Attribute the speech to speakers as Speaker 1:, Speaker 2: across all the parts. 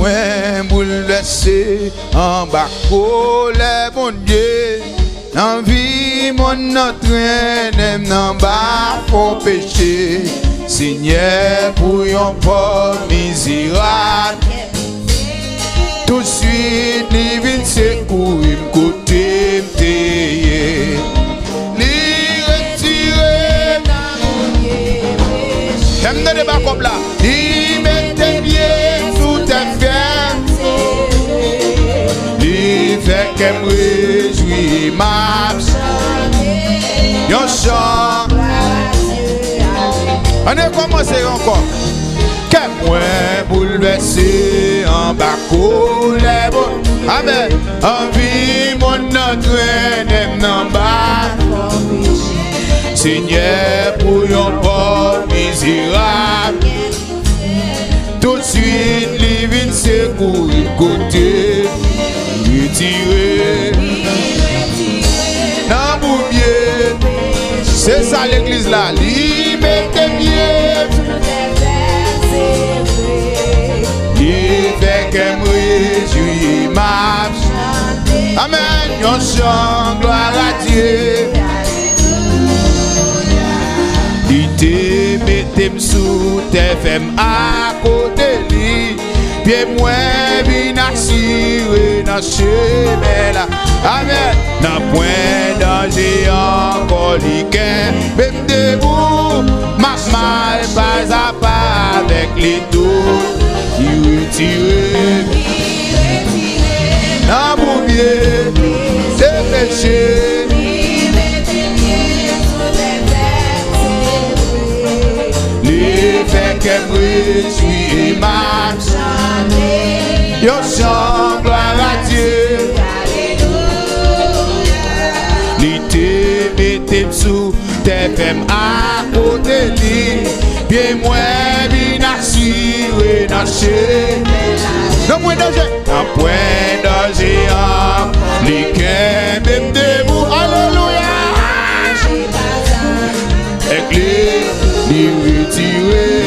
Speaker 1: moi bouleversé en bas colère mon Dieu. Dans vie mon entraîne n'en bas pour péché. Seigneur pour un pauvre misérable. Tout de suite il vient secourir me côté m'tailler. Li retirer j'aime de débat comme là. Li mette pied sous tes fesses. Li fait qu'elle me réjouit ma yon chant. On est commencé encore. Que moi bouleversé en bas colère. Amen. En vie mon entraîne en bas. Seigneur pour un pauvre misérable. Tout de suite les vins secourir côté. Retirer. Dans mon pied. C'est ça l'église là. Li mette pied. Il fait qu'elle me réjouit ma. Amen. Yon chant gloire à Dieu. Il te mette sous tes femmes à côté lui. Pied moi vin assuré dans chemin là. Amen. N'a point danger encore liquin. Même debout, marche mal pas à pas avec les doutes. Il retire. Dans mon pied, c'est péché. Les faits qu'elle réjouit marche. Yo chant gloire à Dieu. L'été mettez sous tes femmes à côté lit. Bien moins bien assuré dans chez. Non point danger. Un point danger. Les cœurs même debout. Alléluia. Éclair. Li retirer.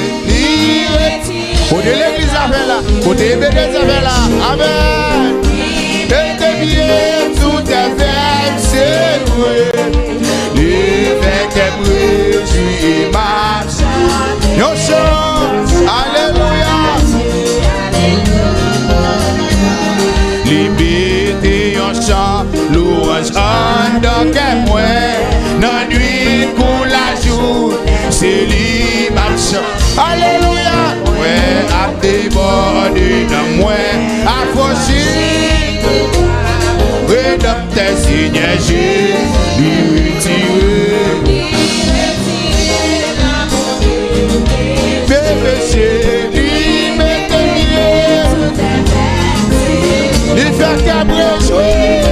Speaker 1: Côté l'église avec là. Côté l'église avec là. Amen. Et tes pieds sous tes fesses, c'est vrai. Les faits qu'elle réjouit marche. Yo chant. Alléluia. Liberté yon chant. Louange en donc et moi. Dans nuit pour la jour. C'est lui marchand. Alléluia. Ouais, à déborder dans moi. À faucher. Rédempteur Seigneur Jésus. Lui retirer. Péché. Lui mette pied. Lui fait cabrer jouer.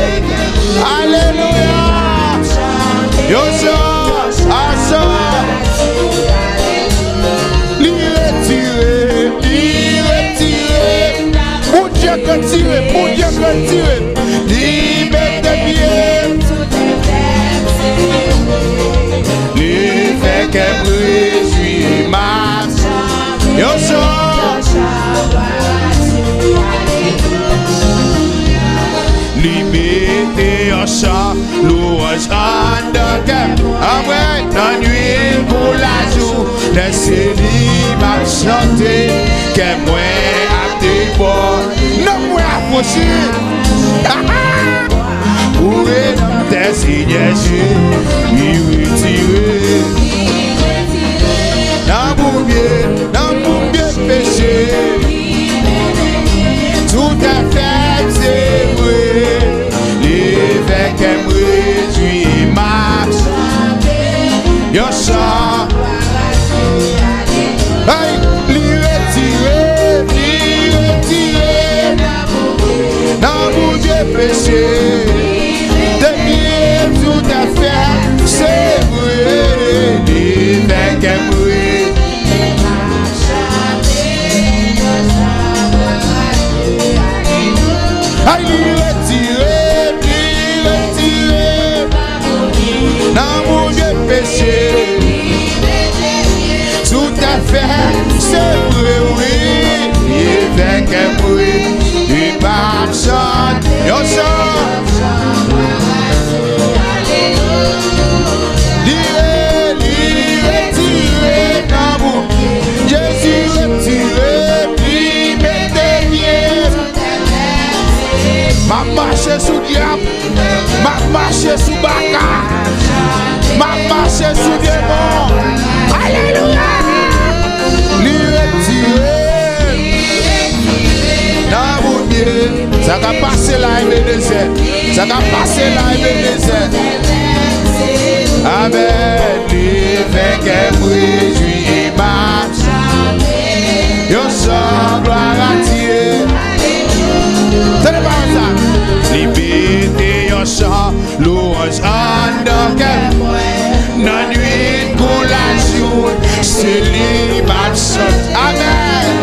Speaker 1: Alléluia. Yo chant. À chant. Retirez, pour Dieu retirer. Il met des pieds. Il fait qu'elle réjouit ma. Yo chant. Limité en chant, louange en donc. Après, la nuit pour la jour, laissez-lui m'a chanter. Qu'elle moi à tes bords. Non, moi approcher. Pour rédempteur Seigneur Jésus, il retire. Dans mon bien péché. Tout à fait, c'est vrai. Les faits qu'elle me réjouit marche. Yo chant. Hey, li retirer. Dans mon Dieu péché. De tout à fait, c'est vrai. Les faits qu'elle me réjouit marche. Ça va passer là, Ebenezer. Ça va passer là, Ebenezer. Amen. Les fait qu'elle réjouit marche. Yo chant gloire à Dieu. Tenez pas ça. Liberté, yo chant louange en dans qu'elle. Dans nuit pour la jour, c'est libre chante. Amen.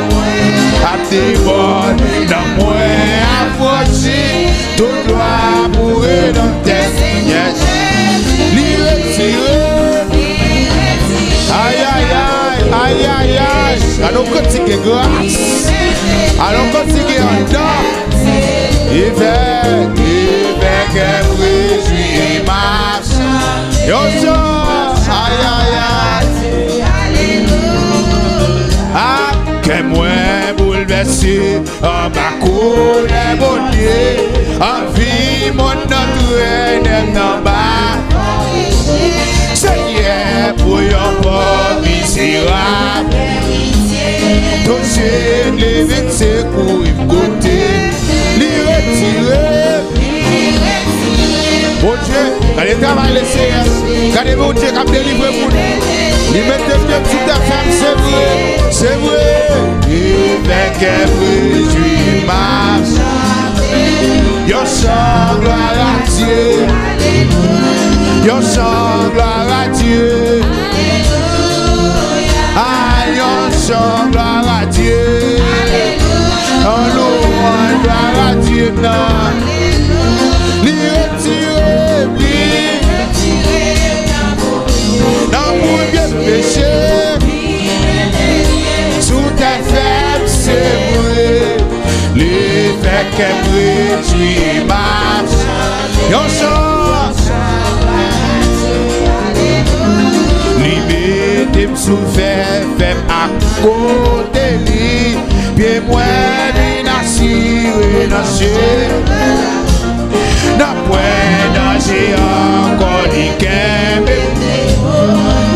Speaker 1: A tes bonnes, dans moi approcher, tout doit mourir dans tes yes. Aïe aïe aïe, aïe aïe aïe. Allons continuer grâce. Allons continuer en dedans. Il fait qu'elle réjouit marche. Yo so, aïe aïe aïe. Ah, que moi bouleversé, en bas les bonniers, en vie mon naturel est en bas. Seigneur, pour yon pauvre misérable, ton chien les vexés pour y côté, l'y retirer. Bon Dieu, quand il travaille le Seigneur, quand mon Dieu qui a délivré pour nous, il met des pieds sur ta femme, c'est vrai, c'est vrai. Il fait qu'elle réjouit marche. Yo chant gloire à Dieu. Yo chant gloire à Dieu. Ah, yo chant gloire à Dieu. On louange gloire à Dieu. Li retire, dans mon bien péché. Sous ta fête, c'est vrai. Les faits qu'elle réjouit marche. Yo chant. Liberté me souffert, fait à côté lui. Bien moi, bien assuré, nager. N'a point danger encore ni qu'un.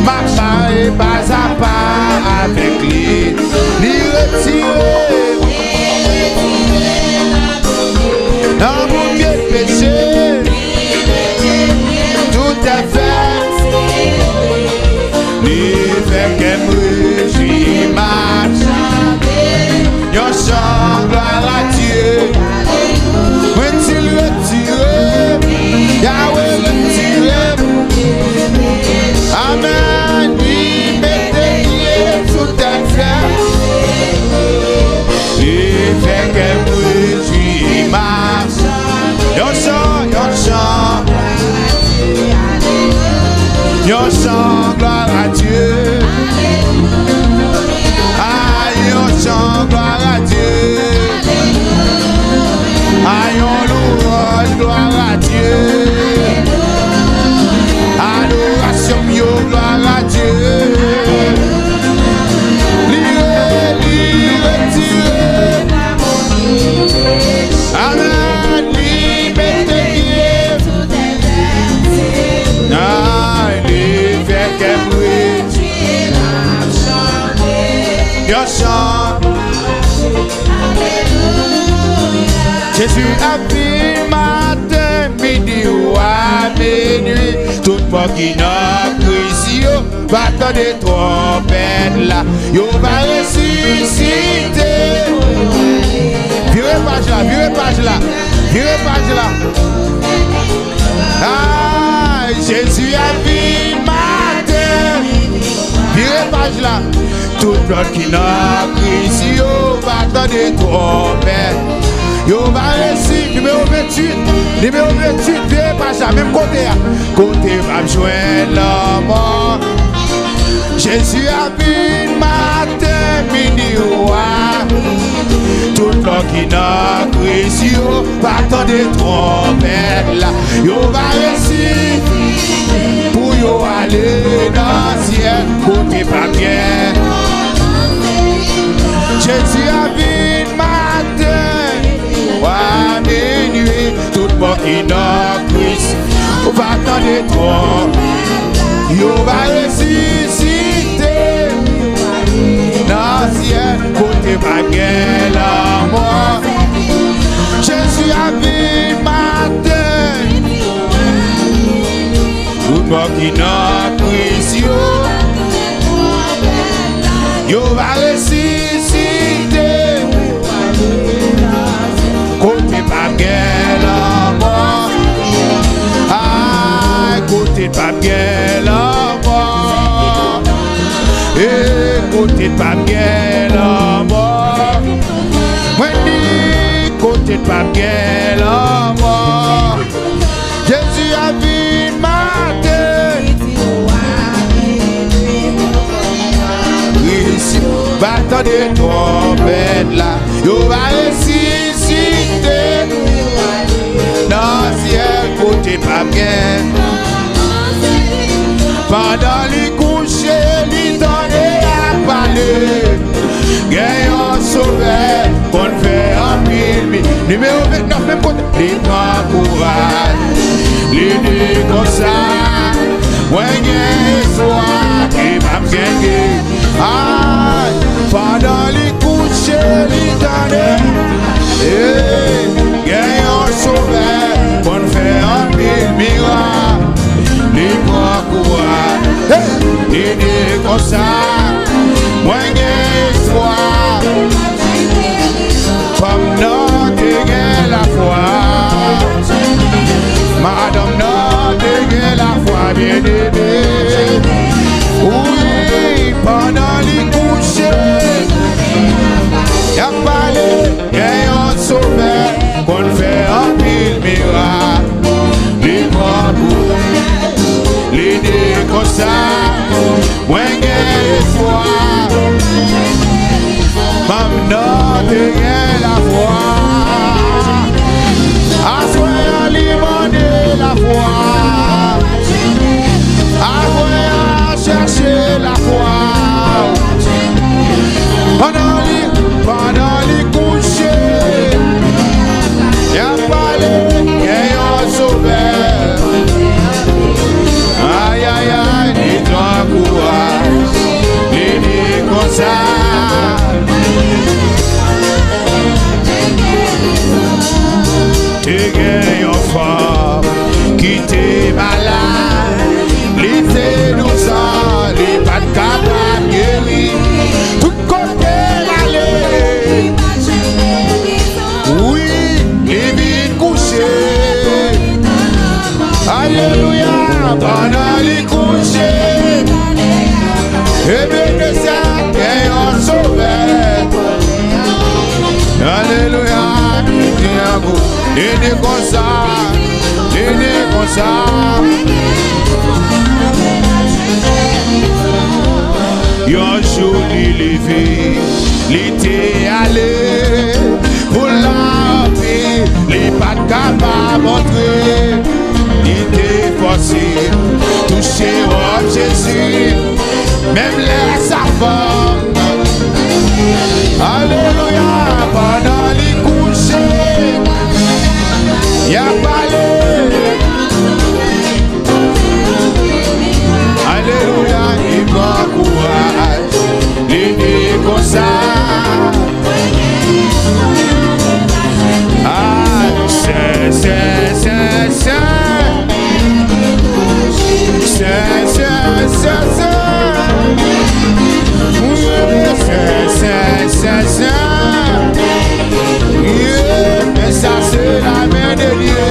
Speaker 1: Marche et pas à pas avec lui. Lui retirer. Dans mon pied péché. Tout à fait. Les faits qu'elle me réjouit marche. Yo chant gloire à Dieu. Retire, Yahweh retire. Amen. Lui mettez sous ta fleur. Les faits qu'elle me réjouit marche. Yo chant. Yo chant gloire à Dieu. Ah, yo chant gloire à Dieu. Ah, yo louange gloire à Dieu. Adoration, yo gloire à Dieu. Lire. Amen, liberté. Yo chante. Jésus a vu matin, midi ou à minuit. Tout le monde qui n'a cru va attendre des trompettes là. Yo va ressusciter. Virez page là. Ah, Jésus a vu matin. Virez page là. Tout le monde qui n'a cru va attendre des trompettes. Yo va réussir, numéro 28, viens pas ça, même côté va joindre la mort. Jésus a vu matin, midi ou à tout le monde qui n'a cru va attendre des trompettes là. Yo va réussir pour yo aller dans le ciel, côté pas bien. Jésus a vu matin. À minuit, tout le monde qui n'a Christ va attendre trop. Yo va ressusciter dans le ciel, côté baguette la mort. Jésus qui n'a Christ yo va ressusciter côté pas bien la mort côté pas bien la mort et côté pas bien la mort moi dis côté pas bien la mort Jésus a vu matin ici battant des trompettes là yo va ressusciter dans le ciel côté pas bien pendant les coucher les donner à parler gagnant sauveur qu'on fait un film numéro 29 même côté les trois courage les deux comme ça ouais gagne soir qui va me gagner pendant les coucher les donner gagnant sauveur qu'on fait un film miracle les trois courage les deux comme ça ouais gagne soir comme notre la foi madame notre la foi bien aimée oui pendant les couchers y'a parlé et on sauveur qu'on fait un pile miracle les trois les deux comme ça ouais gagne soir Mam notre la foi Assoyez alimenter la foi Assoyez chercher la foi Pendant les couchers y'a parlé et on sauveur aïe aïe aïe dis-toi courage dis comme ça t'es gagné en fort, qui t'es malade, l'été nous a, les pas de capable guéri, tout côté l'aller. Oui, les vides couchés. Alléluia, pendant les couchés. Et bien que ça, qu'est un sauveur. Alléluia, Dene comme ça, yon jour il levé, l'été allé, pour la paix, les pas capables montrer, l'été forcé, toucher au Jésus, même les savants. Alléluia, pendant les couchers. Y'a parlé. Alléluia, il m'a courage. L'idée comme ça. Mais ça c'est la main de Dieu.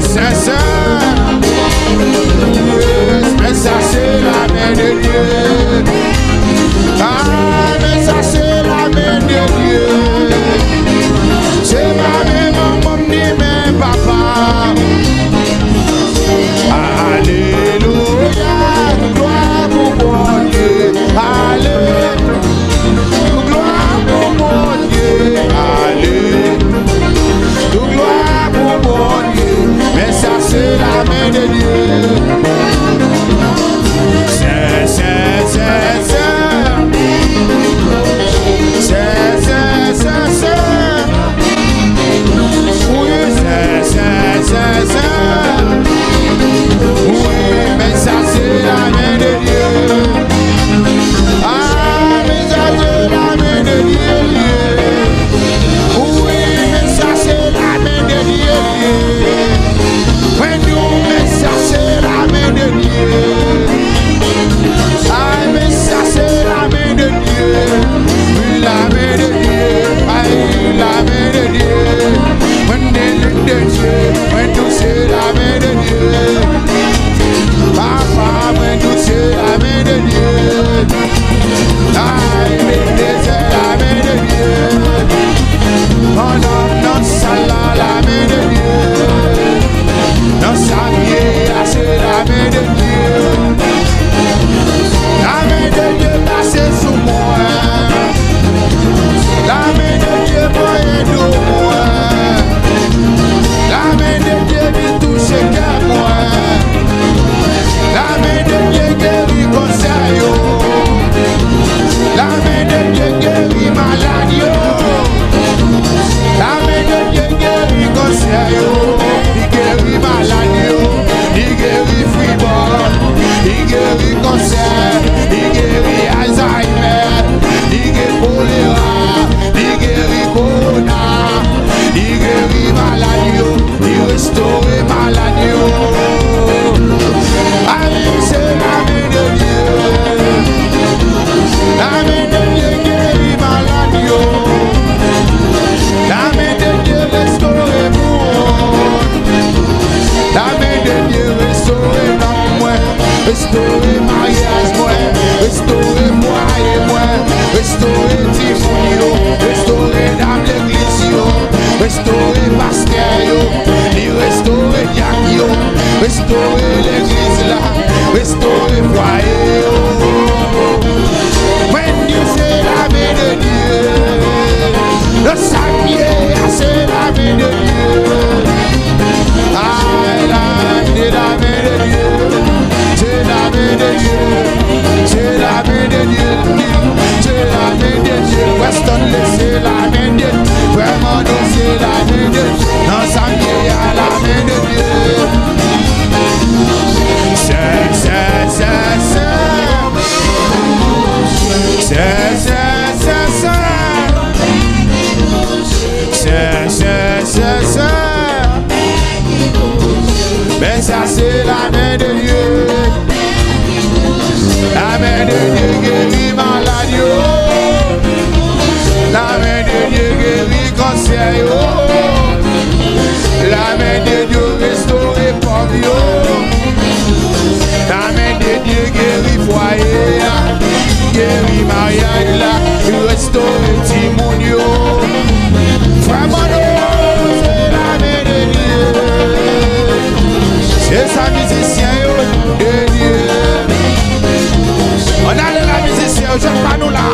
Speaker 1: C'est ça. Mais ça c'est la main de Dieu. Mais ça c'est la main de Dieu. C'est ma maman ni mes papas. Alléluia, gloire pour mon Dieu. Alléluia, gloire pour mon Dieu. Alléluia, gloire pour mon Dieu. Mais ça main de Dieu, main douce c'est la main de Dieu. Papa, main douce c'est la main de Dieu. Aïe, c'est la main de Dieu. Mon homme, non, ça la main de Dieu. Non, ça vient, c'est la main de Dieu. La main de Dieu passe sous moi. La main de Dieu moyen de moi. La main de Dieu qui touche qu'à moi. La main de Dieu guérit conseil. La main de Dieu guérit maladie. La main de Dieu guérit conseil. Il guérit maladie. Il guérit fribord. Il guérit cancer. Il guérit Alzheimer. Il guérit choléra. Il guérit corona. Il guérit maladie. Il restaure maladie. Allez, c'est la main de Dieu. La main de Dieu guérit maladie. La main de Dieu restaure monde. La main de Dieu restaure l'homme moi. Restaure mariage moi. Restaure foyer moi. Restaure Tifonio. Restaure dame l'église yo. Restaure pasteur yo. Il restaure diacre yo. Restaure l'église là. Restaure foyer yo. When Dieu c'est la main de Dieu. Le savier c'est la main de Dieu. Ah, c'est la main de Dieu. C'est la main de Dieu. C'est la main de Dieu. C'est la main de Dieu. Weston c'est la main de Dieu. Vraiment non c'est la main de Dieu. Non ça y a la main de Dieu. Mais ça c'est la main de Dieu. La main de Dieu guérit maladie. La main de Dieu guérit cancer. La main de Dieu restaure pauvre. La main de Dieu guérit foyer. Guérit mariage là. Il restaure Timonio. Vraiment c'est la main de Dieu. C'est sa musicien de Dieu. On a la musicien, je ne pas nous là.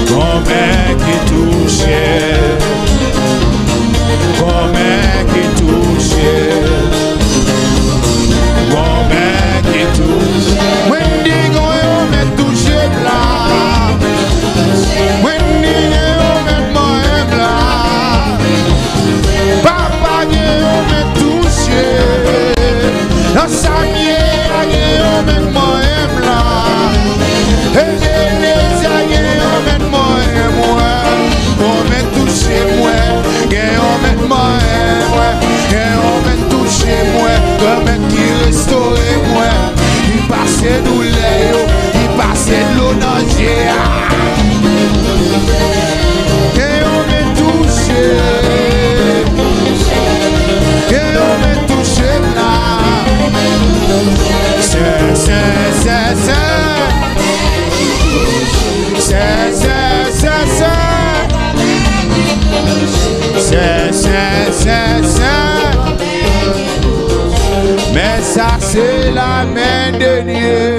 Speaker 1: Comme qui touchait. Comme qui touchait. Comme qui touchait. Wendy, on me touché là. Wendy, on me moi là. Papa, on me touché. Dans sa mienne, on me moi là. Et les aïeux, on me moi. On me touché moi. On me moi. On me touché moi. Comme qui restaure moi. Il passait douleur. Il passait de l'eau dans le jet. Et on me touché. Et on me touché là. Mais ça c'est la main de Dieu.